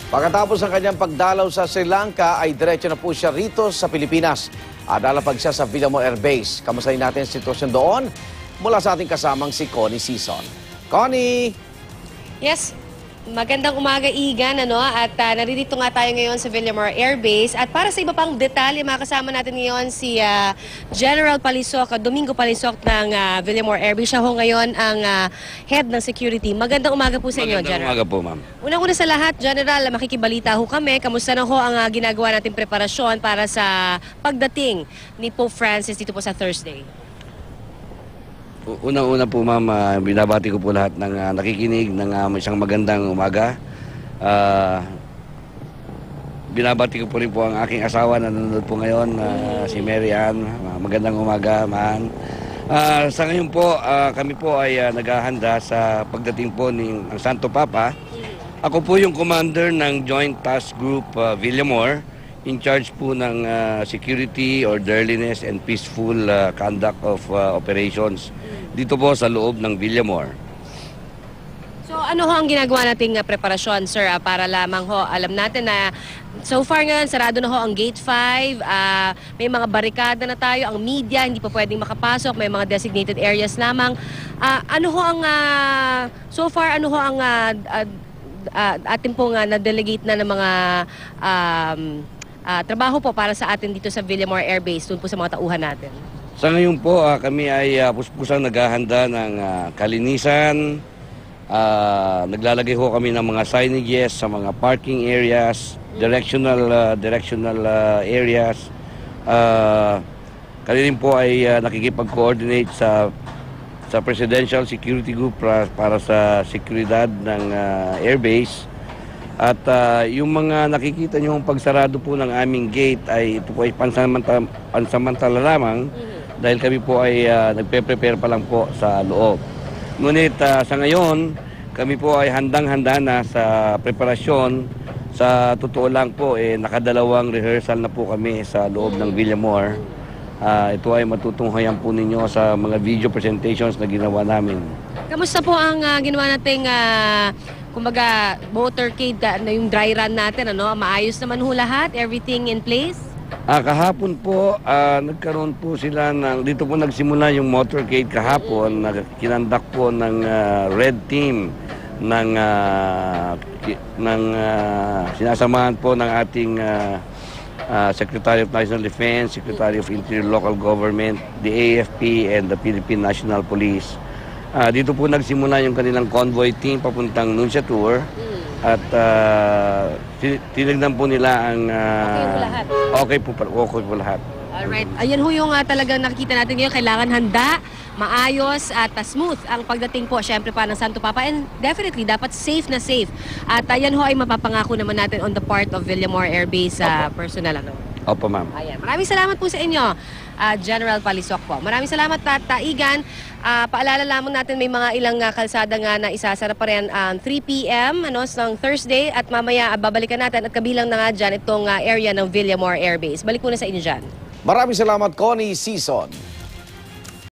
Pagkatapos ng kanyang pagdalaw sa Sri Lanka ay diretso na po siya rito sa Pilipinas. At lalapag siya sa Villamor Air Base. Kamustahin natin ang sitwasyon doon mula sa ating kasamang si Connie Sison. Connie! Yes, magandang umaga, Igan, at naririto nga tayo ngayon sa Villamor Air Base. At para sa iba pang detalye, makasama natin ngayon si General Palisok, Domingo Palisok ng Villamor Air Base. Siya ho ngayon ang head ng security. Magandang umaga po sa inyo, General. Magandang umaga po, ma'am. Unang-una sa lahat, General, makikibalita ho kami. Kamusta na ho ang ginagawa nating preparasyon para sa pagdating ni Pope Francis dito po sa Thursday? Unang-una po, ma'am, binabati ko po lahat ng nakikinig ng isang magandang umaga. Binabati ko po rin po ang aking asawa na nanonood po ngayon, si Mary Ann. Magandang umaga, ma'am. Sa ngayon po, kami po ay naghahanda sa pagdating po ng Santo Papa. Ako po yung commander ng Joint Task Group Villamor, in charge po ng security, orderliness, and peaceful conduct of operations dito po sa loob ng Villamor. So ano ho ang ginagawa nating preparasyon, sir, para lamang ho alam natin na so far nga sarado na ho ang Gate 5, may mga barikada na tayo, ang media hindi pa pwedeng makapasok, may mga designated areas lamang. Ano ho ang so far ano ho ang atin pong na-delegate na ng mga trabaho po para sa atin dito sa Villamor Air Base, doon po sa mga tauhan natin? Sa ngayon po, kami ay puspusang naghahanda ng kalinisan. Naglalagay ho kami ng mga signages sa mga parking areas, directional areas. Kami rin po ay nakikipag-coordinate sa Presidential Security Group para sa seguridad ng airbase. At yung mga nakikita nyo pagsarado po ng aming gate ay ito po ay pansamantala lamang dahil kami po ay nagpe-prepare pa lang po sa loob. Ngunit sa ngayon, kami po ay handang-handa na sa preparasyon. Sa totoo lang po, nakadalawang rehearsal na po kami sa loob ng Villamor. Ito ay matutunghayan po ninyo sa mga video presentations na ginawa namin. Kamusta po ang ginawa nating kumbaga motorcade na yung dry run natin, maayos naman ho lahat? Everything in place? Kahapon po, nagkaroon po sila dito po nagsimula yung motorcade kahapon, kinandak po ng Red Team ng sinasamahan po ng ating Secretary of National Defense, Secretary of Interior Local Government, the AFP, and the Philippine National Police. Dito po nagsimula yung kanilang convoy team papuntang Nunciatur. At tinignan po nila ang okay po lahat. Alright. Ayan ho yung talagang nakikita natin ngayon. Kailangan handa, maayos at smooth ang pagdating po syempre pa ng Santo Papa, and definitely dapat safe na safe. At ayan ho ay mapapangako naman natin on the part of Villamor Air Base personnel. Opo, ma'am. Ayan. Maraming salamat po sa inyo, General Palisok po. Maraming salamat, Igan. Paalala lamang natin may mga ilang kalsada nga na isasara pa rin 3 p.m. ng Thursday, at mamaya babalikan natin at kabilang na nga dyan itong area ng Villamor Air Base. Balik muna sa inyo dyan. Maraming salamat, Connie Sison.